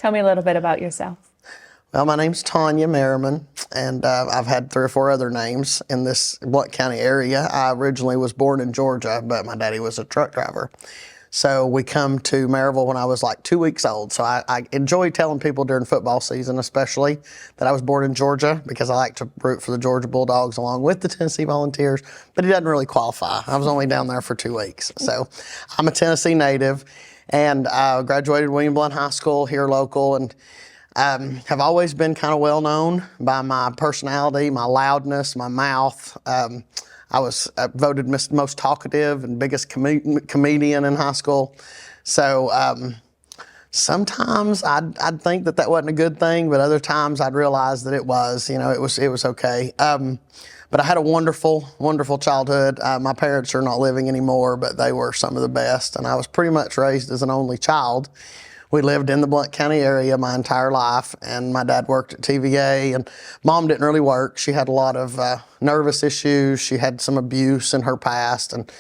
Tell me a little bit about yourself. Well, my name's Tanya Marman, and I've had 3 or 4 other names in this Blount County area. I originally was born in Georgia, but my daddy was a truck driver. So we come to Maryville when I was like 2 weeks old. So I enjoy telling people during football season, especially, that I was born in Georgia because I like to root for the Georgia Bulldogs along with the Tennessee Volunteers, but it doesn't really qualify. I was only down there for 2 weeks. So I'm a Tennessee native, and I graduated William Blount High School here local, and have always been kind of well known by my personality, my loudness, my mouth. I was voted most talkative and biggest comedian in high school. So sometimes I'd think that wasn't a good thing, but other times I'd realize that it was. You know, it was okay. But I had a wonderful, wonderful childhood. My parents are not living anymore, but they were some of the best. And I was pretty much raised as an only child. We lived in the Blount County area my entire life, and my dad worked at TVA, and mom didn't really work. She had a lot of nervous issues. She had some abuse in her past, and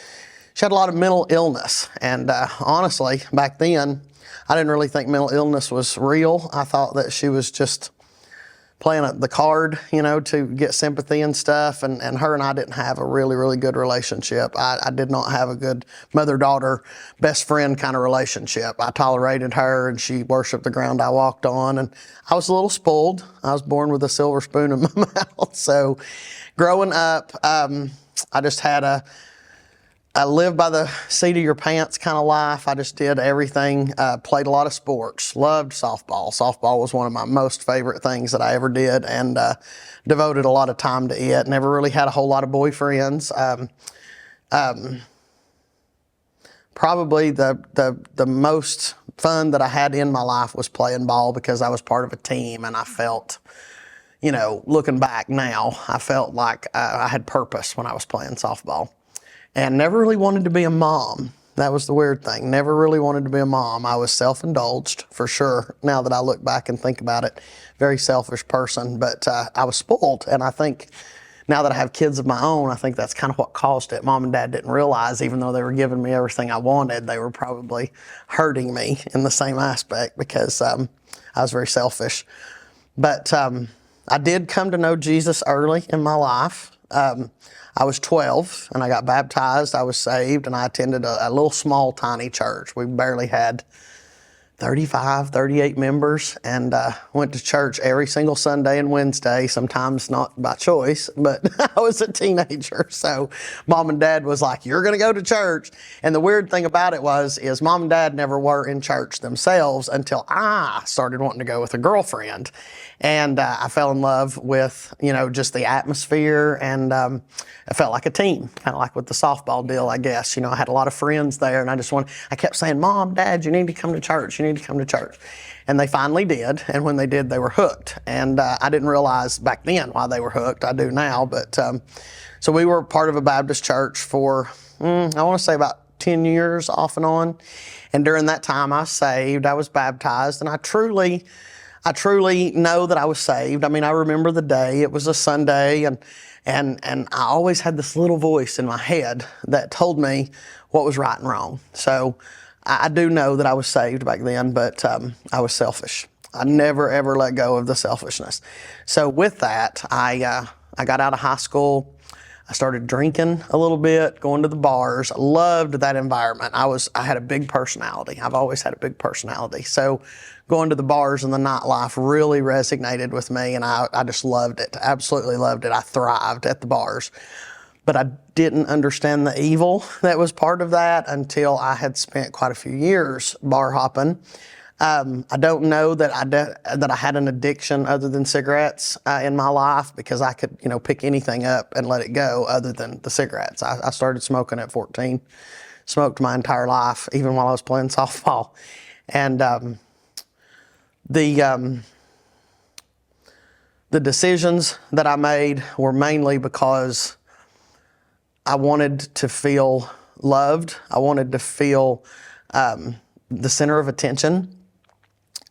she had a lot of mental illness. And honestly, back then, I didn't really think mental illness was real. I thought that she was just playing the card, you know, to get sympathy and stuff. And her and I didn't have a really, really good relationship. I did not have a good mother-daughter, best friend kind of relationship. I tolerated her, and she worshiped the ground I walked on. And I was a little spoiled. I was born with a silver spoon in my mouth. So growing up, I just had I lived by the seat of your pants kind of life. I just did everything, played a lot of sports, loved softball. Softball was one of my most favorite things that I ever did, and devoted a lot of time to it. Never really had a whole lot of boyfriends. Probably the most fun that I had in my life was playing ball because I was part of a team, and I felt, you know, looking back now, I felt like I had purpose when I was playing softball. And never really wanted to be a mom. That was the weird thing. Never really wanted to be a mom. I was self-indulged, for sure. Now that I look back and think about it, very selfish person. But I was spoiled. And I think now that I have kids of my own, I think that's kind of what caused it. Mom and dad didn't realize, even though they were giving me everything I wanted, they were probably hurting me in the same aspect because I was very selfish. But I did come to know Jesus early in my life. I was 12 and I got baptized. I was saved, and I attended a little small tiny church. We barely had 35, 38 members, and went to church every single Sunday and Wednesday, sometimes not by choice, but I was a teenager. So mom and dad was like, "You're going to go to church." And the weird thing about it is mom and dad never were in church themselves until I started wanting to go with a girlfriend. And I fell in love with, you know, just the atmosphere, and I felt like a team, kind of like with the softball deal, I guess. You know, I had a lot of friends there, and I kept saying, "Mom, Dad, you need to come to church. You need to come to church." And they finally did, and when they did, they were hooked. And I didn't realize back then why they were hooked. I do now, but so we were part of a Baptist church for, I want to say about 10 years off and on. And during that time, I was saved, I was baptized, and I truly know that I was saved. I mean, I remember the day. It was a Sunday, and I always had this little voice in my head that told me what was right and wrong. So I do know that I was saved back then, but I was selfish. I never, ever let go of the selfishness. So with that, I got out of high school. I started drinking a little bit, going to the bars. I loved that environment. I had a big personality. I've always had a big personality. So going to the bars and the nightlife really resonated with me, and I just loved it. Absolutely loved it. I thrived at the bars. But I didn't understand the evil that was part of that until I had spent quite a few years bar hopping. I don't know that I had an addiction other than cigarettes in my life, because I could, you know, pick anything up and let it go other than the cigarettes. I started smoking at 14, smoked my entire life, even while I was playing softball. And the decisions that I made were mainly because I wanted to feel loved. I wanted to feel the center of attention.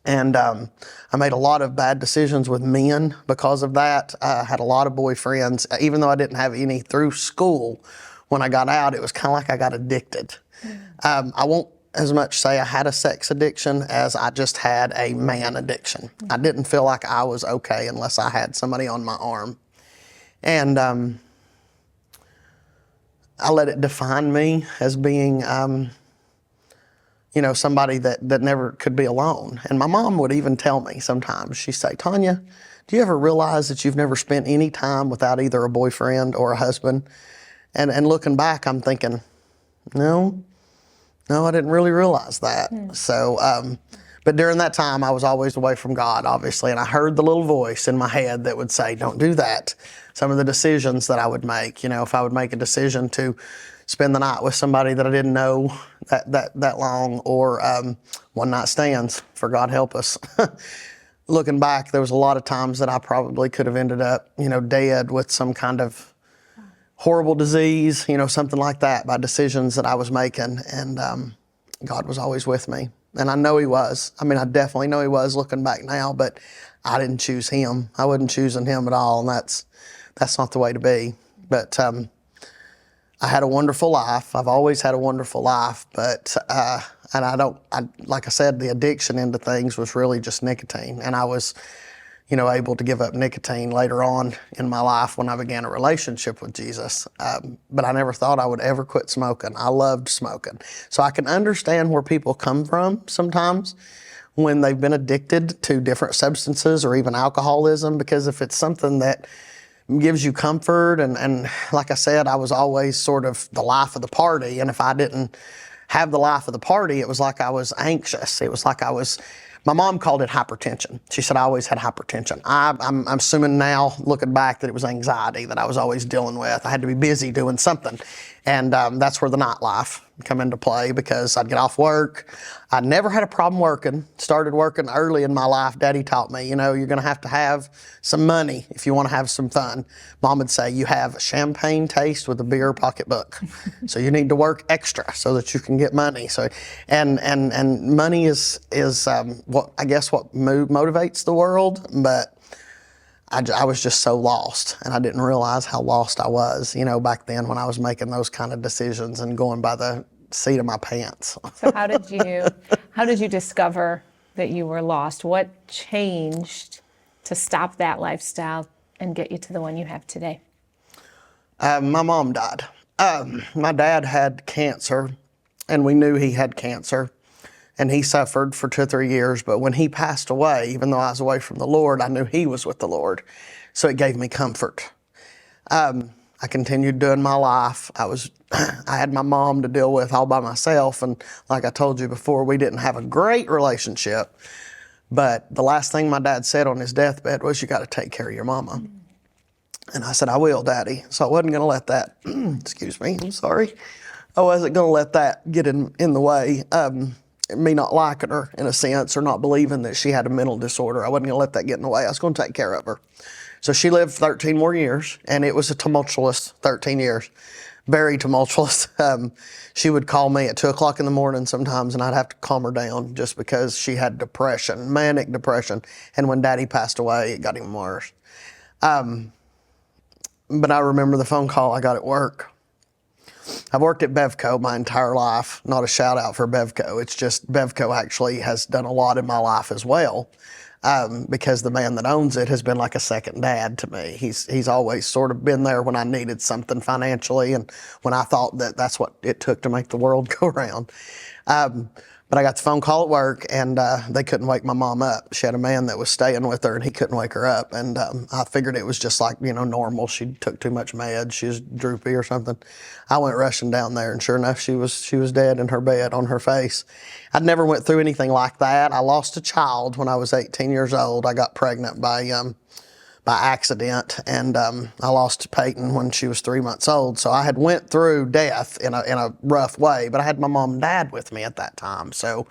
And I made a lot of bad decisions with men because of that. I had a lot of boyfriends, even though I didn't have any through school. When I got out, it was kind of like I got addicted. I won't as much say I had a sex addiction as I just had a man addiction. I didn't feel like I was okay unless I had somebody on my arm. And I let it define me as being, somebody that never could be alone. And my mom would even tell me sometimes, she'd say, Tanya, do you ever realize that you've never spent any time without either a boyfriend or a husband? And looking back, I'm thinking, no, I didn't really realize that. So, but during that time, I was always away from God, obviously, and I heard the little voice in my head that would say, don't do that. Some of the decisions that I would make, if I would make a decision to spend the night with somebody that I didn't know that long, or one night stands, for God help us. Looking back, there was a lot of times that I probably could have ended up, dead with some kind of horrible disease, something like that, by decisions that I was making. And God was always with me. And I know He was. I definitely know He was looking back now, but I didn't choose Him. I wasn't choosing Him at all, and that's not the way to be. But I had a wonderful life. I've always had a wonderful life, but like I said, the addiction into things was really just nicotine. And I was able to give up nicotine later on in my life when I began a relationship with Jesus. But I never thought I would ever quit smoking. I loved smoking. So I can understand where people come from sometimes when they've been addicted to different substances or even alcoholism, because if it's something that gives you comfort, and like I said, I was always sort of the life of the party, and if I didn't have the life of the party, it was like I was anxious. It was like my mom called it hypertension. She said I always had hypertension. I'm assuming now, looking back, that it was anxiety that I was always dealing with. I had to be busy doing something. And that's where the nightlife come into play, because I'd get off work. I never had a problem working. Started working early in my life. Daddy taught me, you're going to have some money if you want to have some fun. Mom would say, you have a champagne taste with a beer pocketbook. So you need to work extra so that you can get money. So, and money is what motivates the world, but I was just so lost, and I didn't realize how lost I was, back then when I was making those kind of decisions and going by the seat of my pants. So how did you discover that you were lost? What changed to stop that lifestyle and get you to the one you have today? My mom died. My dad had cancer, and we knew he had cancer. And he suffered for 2 or 3 years, but when he passed away, even though I was away from the Lord, I knew he was with the Lord. So it gave me comfort. I continued doing my life. I had my mom to deal with all by myself, and like I told you before, we didn't have a great relationship. But the last thing my dad said on his deathbed was, you got to take care of your mama. And I said, I will, Daddy. So I wasn't going to let that, excuse me, I'm sorry. I wasn't going to let that get in the way. Me not liking her in a sense, or not believing that she had a mental disorder. I wasn't going to let that get in the way. I was going to take care of her. So she lived 13 more years, and it was a tumultuous 13 years, very tumultuous. She would call me at 2 o'clock in the morning sometimes, and I'd have to calm her down just because she had depression, manic depression. And when Daddy passed away, it got even worse. But I remember the phone call I got at work. I've worked at Bevco my entire life. Not a shout out for Bevco. It's just Bevco actually has done a lot in my life as well, because the man that owns it has been like a second dad to me. He's always sort of been there when I needed something financially, and when I thought that that's what it took to make the world go round. But I got the phone call at work, and they couldn't wake my mom up. She had a man that was staying with her, and he couldn't wake her up. And I figured it was just like, normal. She took too much meds. She was droopy or something. I went rushing down there, and sure enough, she was dead in her bed on her face. I'd never went through anything like that. I lost a child when I was 18 years old. I got pregnant by accident, and I lost Peyton when she was 3 months old. So I had went through death in a rough way, but I had my mom and dad with me at that time. So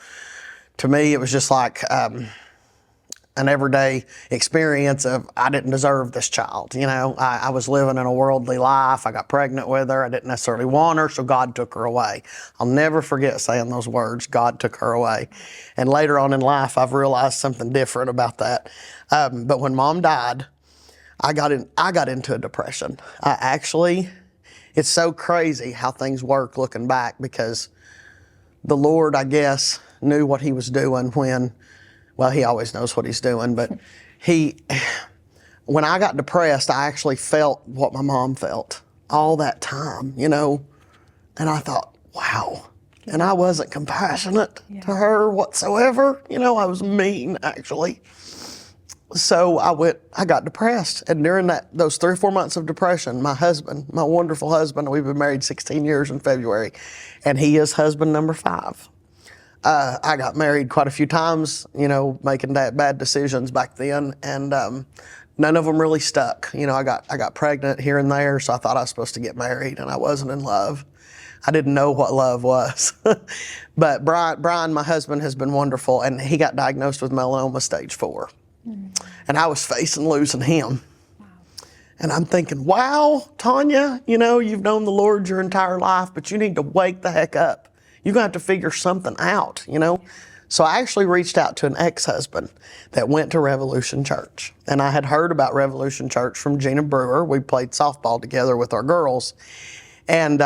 to me, it was just like an everyday experience of, I didn't deserve this child. I was living in a worldly life. I got pregnant with her. I didn't necessarily want her, so God took her away. I'll never forget saying those words, God took her away. And later on in life, I've realized something different about that. But when Mom died, I got into a depression. It's so crazy how things work looking back, because the Lord, I guess, knew what he was doing when, well, he always knows what he's doing, but when I got depressed, I actually felt what my mom felt all that time, you know, and I thought, wow. And I wasn't compassionate to her whatsoever. You know, I was mean, actually. So I got depressed. And during those 3 or 4 months of depression, my husband, my wonderful husband, we've been married 16 years in February, and he is husband number 5. I got married quite a few times, you know, making bad decisions back then, and none of them really stuck. You know, I got pregnant here and there, so I thought I was supposed to get married, and I wasn't in love. I didn't know what love was. But Brian, my husband, has been wonderful, and he got diagnosed with melanoma stage 4. And I was facing losing him. Wow. And I'm thinking, wow, Tanya, you know, you've known the Lord your entire life, but you need to wake the heck up. You're going to have to figure something out, you know. So I actually reached out to an ex-husband that went to Revolution Church. And I had heard about Revolution Church from Gina Brewer. We played softball together with our girls. And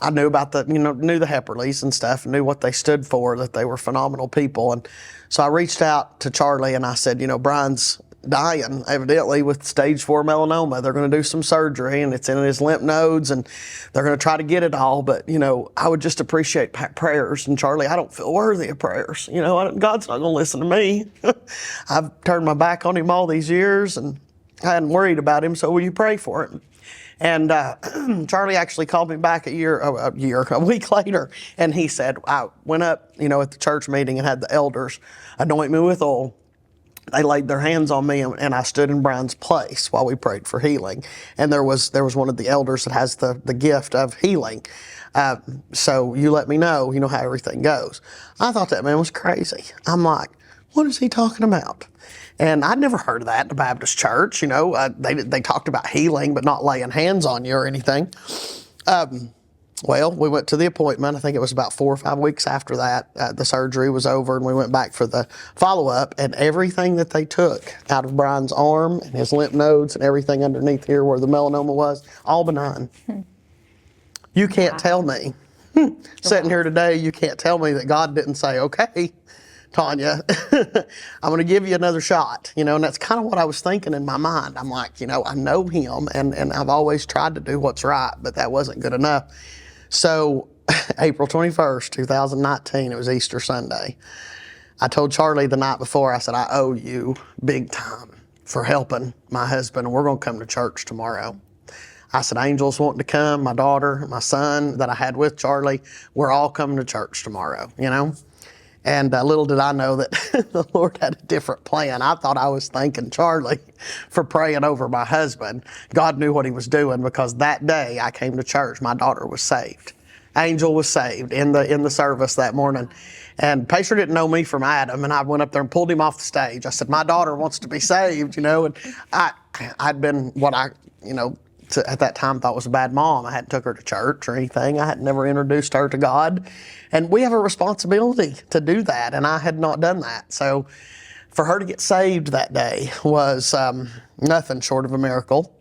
I knew about knew the Hepperleys and stuff, and knew what they stood for, that they were phenomenal people. And so I reached out to Charlie and I said, you know, Brian's dying evidently with stage 4 melanoma. They're going to do some surgery, and it's in his lymph nodes, and they're going to try to get it all. But, you know, I would just appreciate prayers. And Charlie, I don't feel worthy of prayers. You know, God's not going to listen to me. I've turned my back on him all these years, and I hadn't worried about him. So will you pray for him? And Charlie actually called me back a week later, and he said, I went up, you know, at the church meeting and had the elders anoint me with oil. They laid their hands on me, and I stood in Brian's place while we prayed for healing. And there was one of the elders that has the gift of healing. So you let me know, you know, how everything goes. I thought that man was crazy. I'm like, what is he talking about? And I'd never heard of that in the Baptist church. You know, they talked about healing, but not laying hands on you or anything. Well, we went to the appointment. I think it was about 4 or 5 weeks after that. The surgery was over, and we went back for the follow-up. And everything that they took out of Brian's arm and his lymph nodes and everything underneath here where the melanoma was, all benign. You can't tell me, sitting here today, you can't tell me that God didn't say, okay, Tanya, I'm going to give you another shot, you know, and that's kind of what I was thinking in my mind. I'm like, you know, I know him, and I've always tried to do what's right, but that wasn't good enough. So April 21st, 2019, it was Easter Sunday. I told Charlie the night before, I said, I owe you big time for helping my husband, and we're going to come to church tomorrow. I said, Angel's wanting to come, my daughter, my son that I had with Charlie, we're all coming to church tomorrow, you know. And little did I know that the Lord had a different plan. I thought I was thanking Charlie for praying over my husband. God knew what he was doing, because that day I came to church, my daughter was saved. Angel was saved in the service that morning. And Pacer didn't know me from Adam, and I went up there and pulled him off the stage. I said, my daughter wants to be saved, you know. And I'd been what I, you know, at that time thought was a bad mom. I hadn't took her to church or anything. I had never introduced her to God. And we have a responsibility to do that, and I had not done that. So for her to get saved that day was nothing short of a miracle.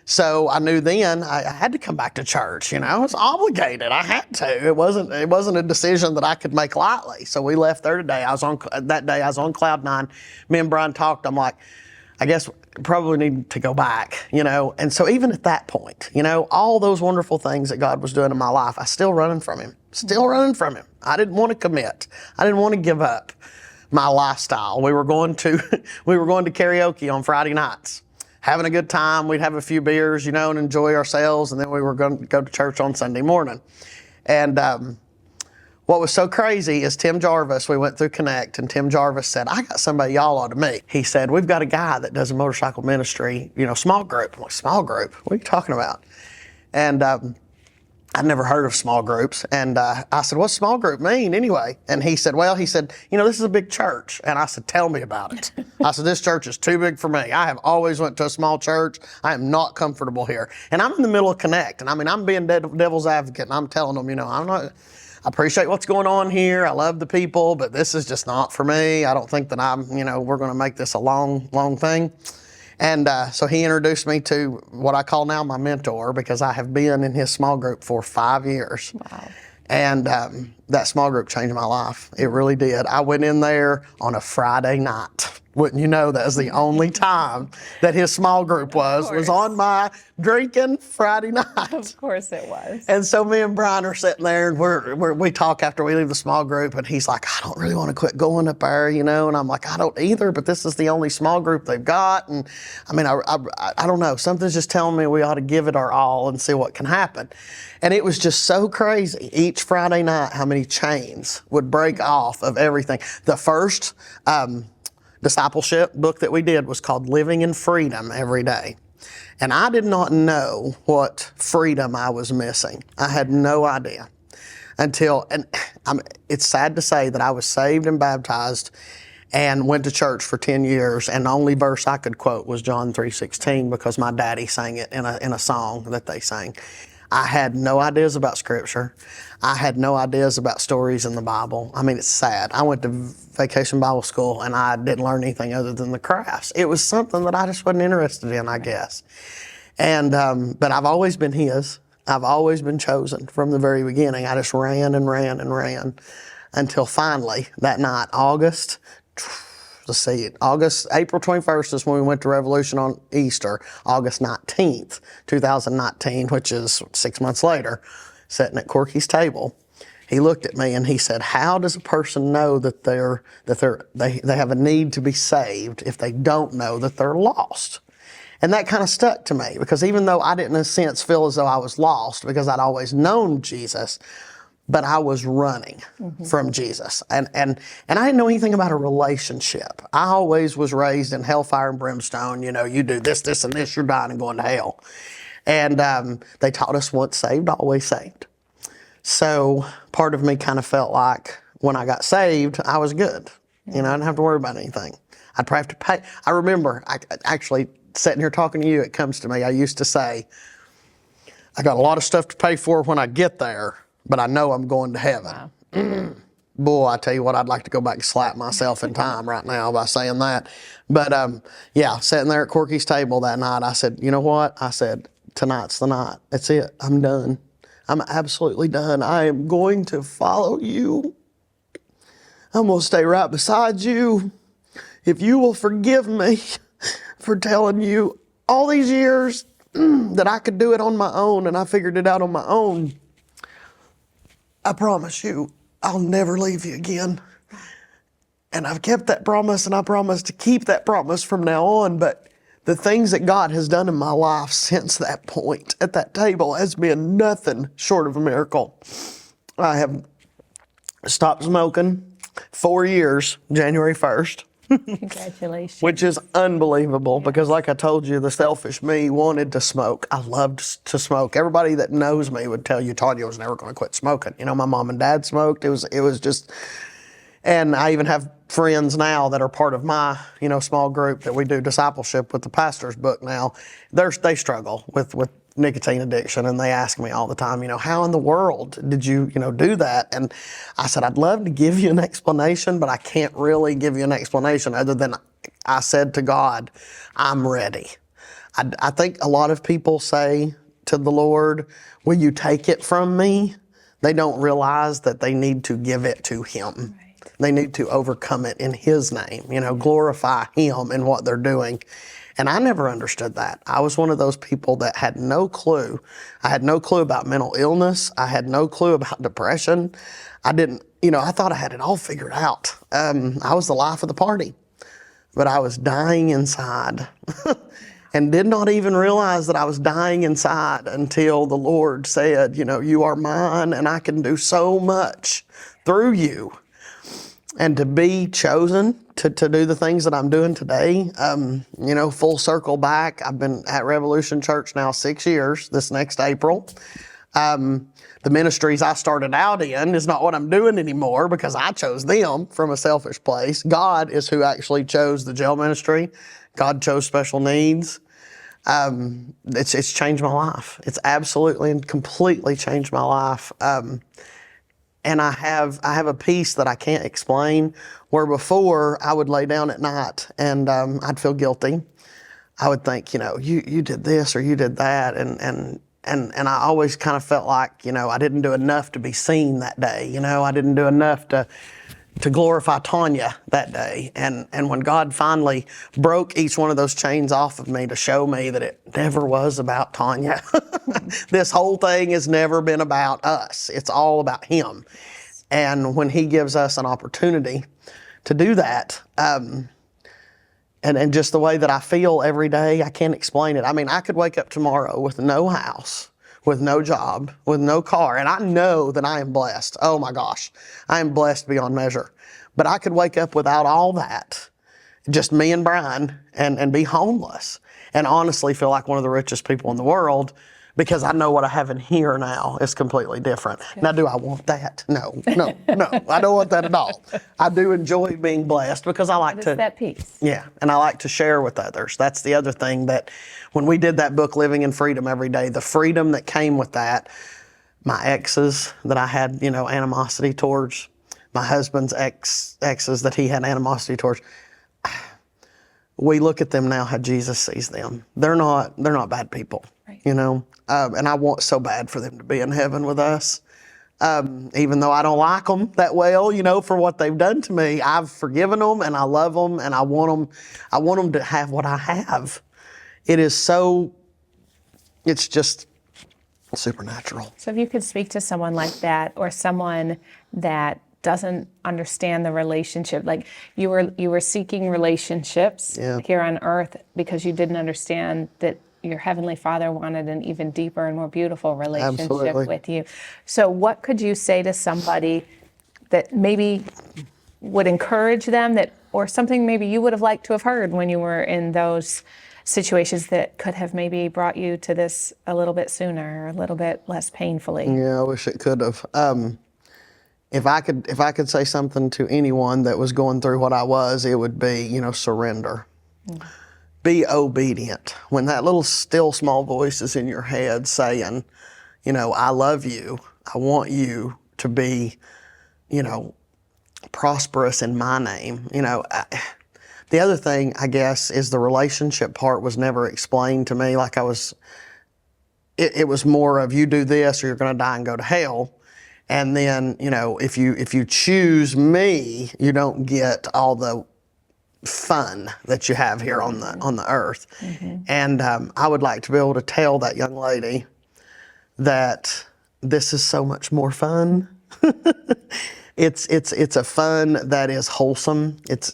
So I knew then I had to come back to church. You know, I was obligated. I had to. It wasn't a decision that I could make lightly. So we left there today. That day I was on cloud 9. Me and Brian talked. I'm like, I guess probably need to go back, you know. And so even at that point, you know, all those wonderful things that God was doing in my life, I still running from him. I didn't want to commit. I didn't want to give up my lifestyle. We were going to karaoke on Friday nights, having a good time. We'd have a few beers, you know, and enjoy ourselves. And then we were going to go to church on Sunday morning. And what was so crazy is Tim Jarvis, we went through Connect, and Tim Jarvis said, I got somebody y'all ought to meet. He said, we've got a guy that does a motorcycle ministry, you know, small group. I'm like, small group? What are you talking about? And I'd never heard of small groups. And I said, what's small group mean anyway? And he said, you know, this is a big church. And I said, tell me about it. I said, this church is too big for me. I have always went to a small church. I am not comfortable here. And I'm in the middle of Connect. And I mean, I'm being devil's advocate, and I'm telling them, you know, I appreciate what's going on here. I love the people, but this is just not for me. I don't think that we're going to make this a long, long thing. And so he introduced me to what I call now my mentor, because I have been in his small group for 5 years. Wow. And that small group changed my life. It really did. I went in there on a Friday night. Wouldn't you know, that was the only time that his small group was on my drinking Friday night. Of course it was. And so me and Brian are sitting there, and we talk after we leave the small group, and he's like, I don't really want to quit going up there, you know, and I'm like, I don't either, but this is the only small group they've got, and I mean, I don't know, something's just telling me we ought to give it our all and see what can happen. And it was just so crazy each Friday night how many chains would break off of everything. The first discipleship book that we did was called Living in Freedom Every Day. And I did not know what freedom I was missing. I had no idea until, it's sad to say that I was saved and baptized and went to church for 10 years, and the only verse I could quote was John 3:16 because my daddy sang it in a song that they sang. I had no ideas about scripture. I had no ideas about stories in the Bible. I mean, it's sad. I went to vacation Bible school and I didn't learn anything other than the crafts. It was something that I just wasn't interested in, I guess. And, but I've always been his. I've always been chosen from the very beginning. I just ran and ran and ran until finally that night, April 21st is when we went to Revolution on Easter. August 19th, 2019, which is 6 months later, sitting at Corky's table, he looked at me and he said, how does a person know that they have a need to be saved if they don't know that they're lost? And that kind of stuck to me, because even though I didn't in a sense feel as though I was lost because I'd always known Jesus, but I was running from Jesus. And I didn't know anything about a relationship. I always was raised in hellfire and brimstone. You know, you do this, this, and this, you're dying and going to hell. And they taught us once saved, always saved. So part of me kind of felt like when I got saved, I was good. You know, I didn't have to worry about anything. I'd probably have to pay. I remember, actually sitting here talking to you, it comes to me, I used to say, I got a lot of stuff to pay for when I get there, but I know I'm going to heaven. Wow. Boy, I tell you what, I'd like to go back and slap myself in time right now by saying that. But yeah, sitting there at Corky's table that night, I said, you know what? I said, tonight's the night. That's it. I'm done. I'm absolutely done. I am going to follow you. I'm going to stay right beside you. If you will forgive me for telling you all these years that I could do it on my own and I figured it out on my own, I promise you, I'll never leave you again. And I've kept that promise, and I promise to keep that promise from now on. But the things that God has done in my life since that point at that table has been nothing short of a miracle. I have stopped smoking 4 years, January 1st. Congratulations. Which is unbelievable, because like I told you, the selfish me wanted to smoke. I loved to smoke. Everybody that knows me would tell you Tanya was never going to quit smoking. You know, my mom and dad smoked. It was just, and I even have friends now that are part of my, you know, small group that we do discipleship with the pastor's book now. They struggle with nicotine addiction, and they ask me all the time, you know, how in the world did you do that? And I said, I'd love to give you an explanation, but I can't really give you an explanation other than I said to God, I'm ready. I think a lot of people say to the Lord, will you take it from me? They don't realize that they need to give it to Him. Right. They need to overcome it in His name, glorify Him in what they're doing. And I never understood that. I was one of those people that had no clue. I had no clue about mental illness. I had no clue about depression. I didn't, I thought I had it all figured out. I was the life of the party, but I was dying inside and did not even realize that I was dying inside until the Lord said, you are mine and I can do so much through you. And to be chosen to do the things that I'm doing today, full circle back. I've been at Revolution Church now 6 years, this next April. The ministries I started out in is not what I'm doing anymore because I chose them from a selfish place. God is who actually chose the jail ministry. God chose special needs. It's changed my life. It's absolutely and completely changed my life. And I have a peace that I can't explain, where before I would lay down at night and I'd feel guilty. I would think, you did this or you did that. And and I always kind of felt like, I didn't do enough to be seen that day. I didn't do enough to glorify Tanya that day. And when God finally broke each one of those chains off of me to show me that it never was about Tanya. This whole thing has never been about us. It's all about Him. And when He gives us an opportunity to do that, and just the way that I feel every day, I can't explain it. I mean, I could wake up tomorrow with no house, with no job, with no car, and I know that I am blessed. Oh my gosh, I am blessed beyond measure. But I could wake up without all that, just me and Brian, and be homeless, and honestly feel like one of the richest people in the world, because I know what I have in here now is completely different. Now, do I want that? No, I don't want that at all. I do enjoy being blessed because I like to. That peace. Yeah, and I like to share with others. That's the other thing, that when we did that book, Living in Freedom Every Day, the freedom that came with that, my exes that I had, animosity towards, my husband's exes that he had animosity towards, we look at them now how Jesus sees them. They're not bad people, right. And I want so bad for them to be in heaven with us. Even though I don't like them that well, for what they've done to me, I've forgiven them and I love them, and I want them to have what I have. It's just supernatural. So if you could speak to someone like that, or someone that doesn't understand the relationship, like you were seeking relationships here on earth because you didn't understand that your Heavenly Father wanted an even deeper and more beautiful relationship with you. So what could you say to somebody that maybe would encourage them, or something maybe you would have liked to have heard when you were in those situations that could have maybe brought you to this a little bit sooner, or a little bit less painfully? Yeah, I wish it could have. If I could say something to anyone that was going through what I was, it would be, surrender. Be obedient. When that little still small voice is in your head saying, I love you, I want you to be, prosperous in my name. The other thing, I guess, is the relationship part was never explained to me. Like it was more of, you do this or you're going to die and go to hell. And then, if you choose me, you don't get all the fun that you have here on the earth. Mm-hmm. And I would like to be able to tell that young lady that this is so much more fun. It's a fun that is wholesome. It's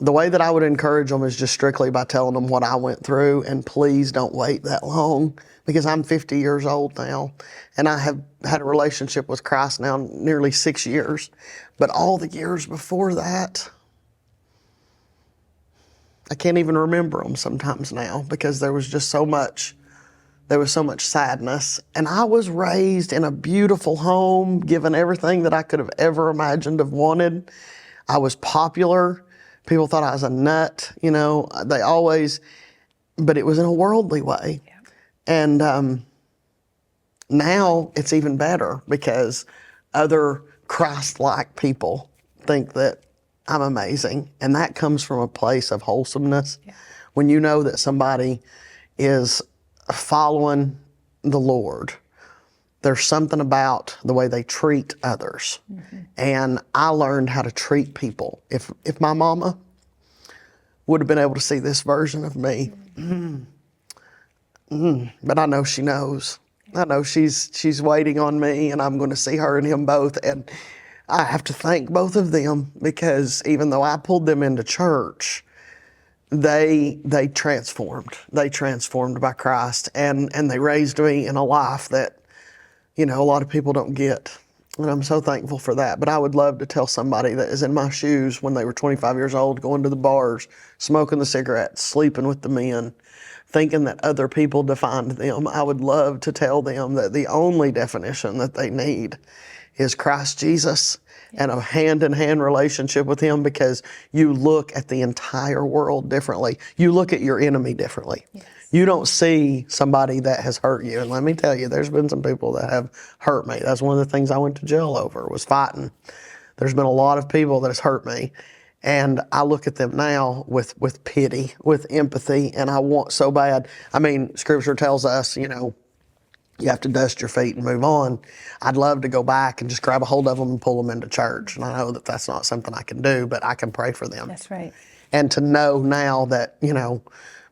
the way that I would encourage them is just strictly by telling them what I went through, and please don't wait that long, because I'm 50 years old now, and I have had a relationship with Christ now nearly 6 years. But all the years before that, I can't even remember them sometimes now, because there was so much sadness. And I was raised in a beautiful home, given everything that I could have ever imagined of wanted. I was popular. People thought I was a nut, but it was in a worldly way. Yeah. And now it's even better, because other Christ-like people think that I'm amazing. And that comes from a place of wholesomeness. Yeah. When you know that somebody is following the Lord, there's something about the way they treat others. Mm-hmm. And I learned how to treat people. If my mama would have been able to see this version of me, but I know she knows. I know she's waiting on me, and I'm going to see her and him both. And I have to thank both of them, because even though I pulled them into church, they transformed. They transformed by Christ, and they raised me in a life that, a lot of people don't get. And I'm so thankful for that. But I would love to tell somebody that is in my shoes when they were 25 years old, going to the bars, smoking the cigarettes, sleeping with the men, thinking that other people defined them. I would love to tell them that the only definition that they need is Christ Jesus. Yes. And a hand-in-hand relationship with Him, because you look at the entire world differently. You look at your enemy differently. Yes. You don't see somebody that has hurt you. And let me tell you, there's been some people that have hurt me. That's one of the things I went to jail over, was fighting. There's been a lot of people that has hurt me. And I look at them now with pity, with empathy, and I want so bad. I mean, Scripture tells us, you know, you have to dust your feet and move on. I'd love to go back and just grab a hold of them and pull them into church. And I know that that's not something I can do, but I can pray for them. That's right. And to know now that, you know,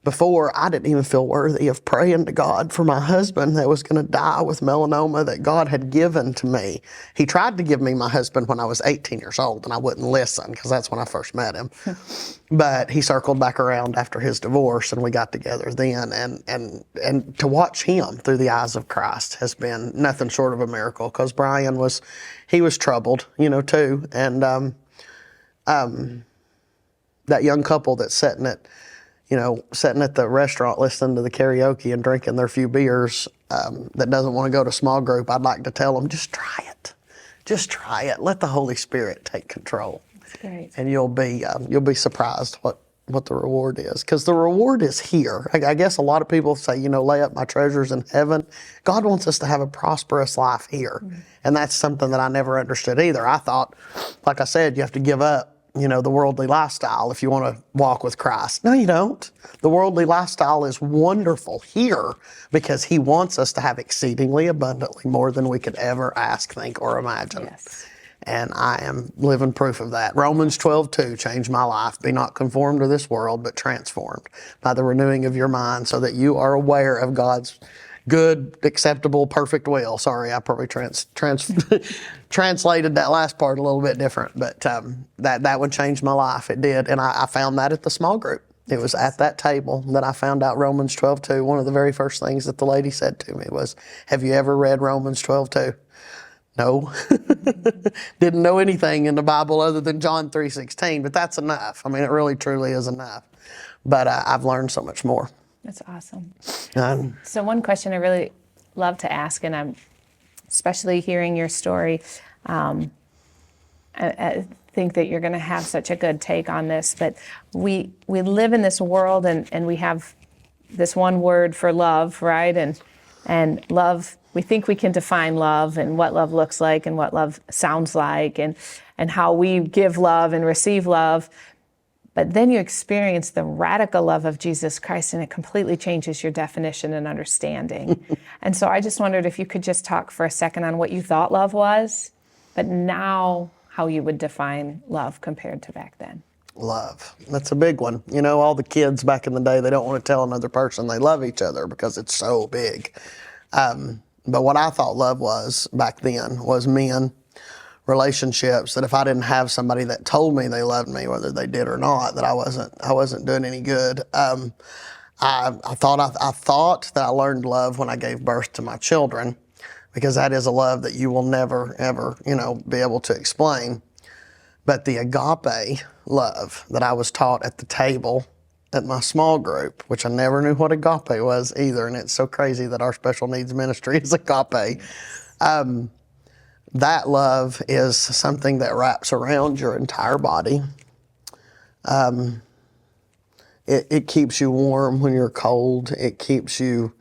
before I didn't even feel worthy of praying to God for my husband that was going to die with melanoma that God had given to me. He tried to give me my husband when I was 18 years old, and I wouldn't listen because that's when I first met him. But he circled back around after his divorce, and we got together then. And to watch him through the eyes of Christ has been nothing short of a miracle, because Brian was troubled, you know, too. And that young couple that's sitting at the restaurant listening to the karaoke and drinking their few beers, that doesn't want to go to small group, I'd like to tell them, just try it. Just try it. Let the Holy Spirit take control. That's great. And you'll be surprised what the reward is. Because the reward is here. I guess a lot of people say, you know, lay up my treasures in heaven. God wants us to have a prosperous life here. Mm-hmm. And that's something that I never understood either. I thought, like I said, you have to give up, you know, the worldly lifestyle if you want to walk with Christ. No, you don't. The worldly lifestyle is wonderful here because He wants us to have exceedingly abundantly more than we could ever ask, think, or imagine. Yes. And I am living proof of that. Romans 12:2 changed my life. Be not conformed to this world, but transformed by the renewing of your mind, so that you are aware of God's good, acceptable, perfect will. Sorry, I probably translated that last part a little bit different, but that would change my life. It did, and I found that at the small group. It was at that table that I found out Romans 12:2. One of the very first things that the lady said to me was, "Have you ever read Romans 12:2?" No. Didn't know anything in the Bible other than John 3:16, but that's enough. I mean, it really, truly is enough. But I've learned so much more. That's awesome. So one question I really love to ask, and I'm especially hearing your story, I think that you're going to have such a good take on this, but we live in this world and we have this one word for love, right? And love, we think we can define love and what love looks like and what love sounds like and how we give love and receive love. But then you experience the radical love of Jesus Christ, and it completely changes your definition and understanding. And so I just wondered if you could just talk for a second on what you thought love was, but now how you would define love compared to back then. Love. That's a big one. You know, all the kids back in the day, they don't want to tell another person they love each other because it's so big. But what I thought love was back then was men, relationships, that if I didn't have somebody that told me they loved me, whether they did or not, that I wasn't doing any good. I thought that I learned love when I gave birth to my children, because that is a love that you will never, ever, you know, be able to explain. But the agape love that I was taught at the table at my small group, which I never knew what agape was either, and it's so crazy that our special needs ministry is agape. That love is something that wraps around your entire body. It keeps you warm when you're cold. It keeps you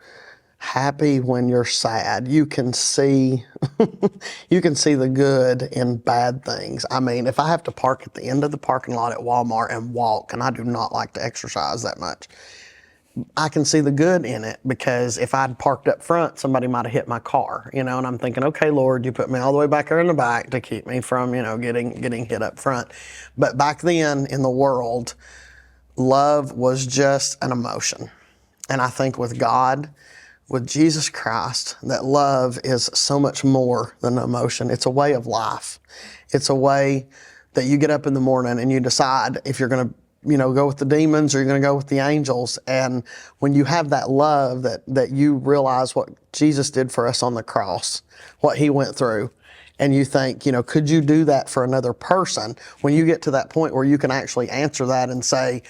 happy when you're sad. You can see the good in bad things. I mean, if I have to park at the end of the parking lot at Walmart and walk, and I do not like to exercise that much, I can see the good in it, because if I'd parked up front, somebody might have hit my car, you know, and I'm thinking, okay, Lord, you put me all the way back there in the back to keep me from, you know, getting hit up front. But back then in the world, love was just an emotion. And I think with God, with Jesus Christ, that love is so much more than an emotion. It's a way of life. It's a way that you get up in the morning and you decide if you're going to, you know, go with the demons or you're going to go with the angels. And when you have that love that you realize what Jesus did for us on the cross, what He went through, and you think, you know, could you do that for another person? When you get to that point where you can actually answer that and say,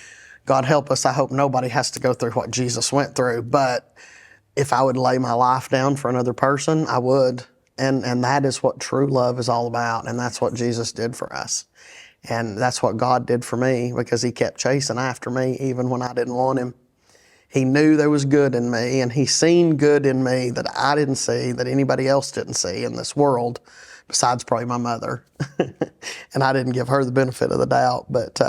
God help us, I hope nobody has to go through what Jesus went through. But if I would lay my life down for another person, I would. And that is what true love is all about. And that's what Jesus did for us. And that's what God did for me, because He kept chasing after me even when I didn't want Him. He knew there was good in me, and He seen good in me that I didn't see, that anybody else didn't see in this world, besides probably my mother. And I didn't give her the benefit of the doubt, but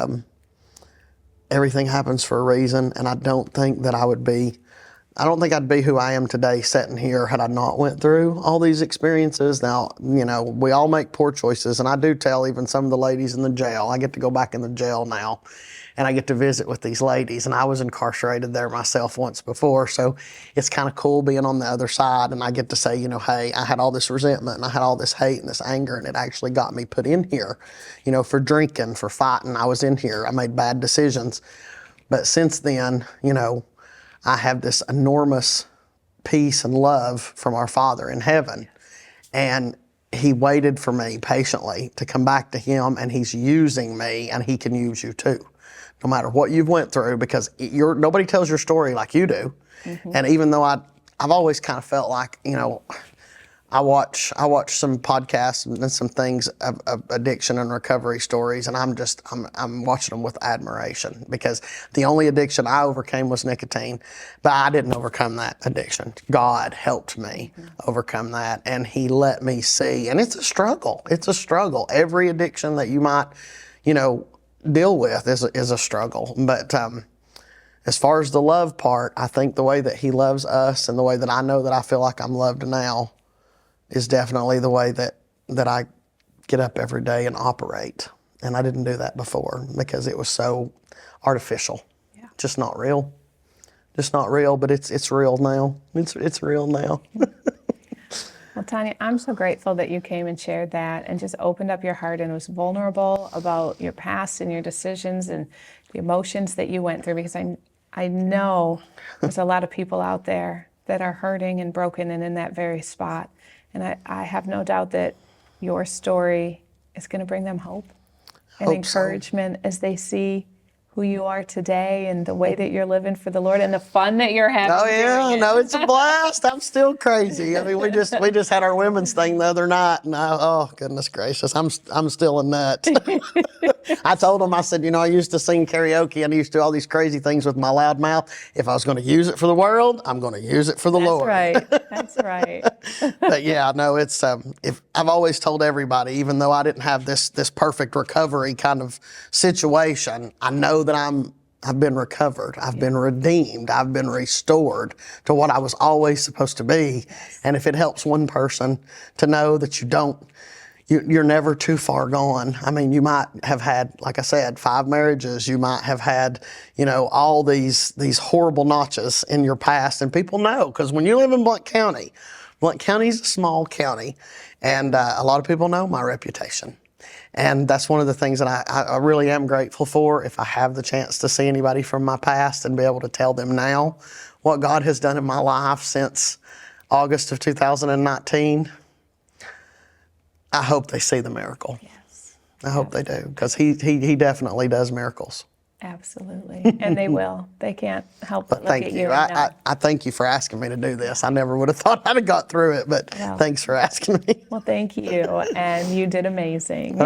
everything happens for a reason. And I don't think I'd be who I am today sitting here had I not went through all these experiences. Now, we all make poor choices. And I do tell even some of the ladies in the jail, I get to go back in the jail now and I get to visit with these ladies. And I was incarcerated there myself once before. So it's kind of cool being on the other side. And I get to say, hey, I had all this resentment and I had all this hate and this anger, and it actually got me put in here, for drinking, for fighting. I was in here. I made bad decisions. But since then, I have this enormous peace and love from our Father in heaven. And He waited for me patiently to come back to Him, and He's using me, and He can use you too. No matter what you've went through, because nobody tells your story like you do. Mm-hmm. And even though I've always kind of felt like, I watch some podcasts and some things of addiction and recovery stories, and I'm watching them with admiration, because the only addiction I overcame was nicotine, but I didn't overcome that addiction. God helped me overcome that, and He let me see. And it's a struggle. It's a struggle. Every addiction that you might, deal with is a struggle. But as far as the love part, I think the way that He loves us and the way that I know that I feel like I'm loved now is definitely the way that I get up every day and operate. And I didn't do that before because it was so artificial. Yeah. Just not real. Just not real, but it's real now. It's real now. Well, Tanya, I'm so grateful that you came and shared that and just opened up your heart and was vulnerable about your past and your decisions and the emotions that you went through, because I know there's a lot of people out there that are hurting and broken and in that very spot. And I have no doubt that your story is going to bring them hope and encouragement as they see who you are today and the way that you're living for the Lord and the fun that you're having. Oh yeah, no, it's a blast. I'm still crazy. I mean, we just had our women's thing the other night, and oh goodness gracious, I'm still a nut. I told them, I said, I used to sing karaoke and I used to do all these crazy things with my loud mouth. If I was going to use it for the world, I'm going to use it for the Lord. That's right. But yeah, no, it's if I've always told everybody, even though I didn't have this perfect recovery kind of situation, I know that I've been recovered. I've been redeemed. I've been restored to what I was always supposed to be. Yes. And if it helps one person to know that you're never too far gone. I mean, you might have had, like I said, 5 marriages. You might have had, all these horrible notches in your past. And people know, because when you live in Blount County is a small county, and a lot of people know my reputation. And that's one of the things that I really am grateful for. If I have the chance to see anybody from my past and be able to tell them now what God has done in my life since August of 2019, I hope they see the miracle. Yes. I hope they do, because he definitely does miracles. Absolutely. And they will. They can't help but look at you. I thank you for asking me to do this. I never would have thought I'd have got through it, but thanks for asking me. Well, thank you. And you did amazing.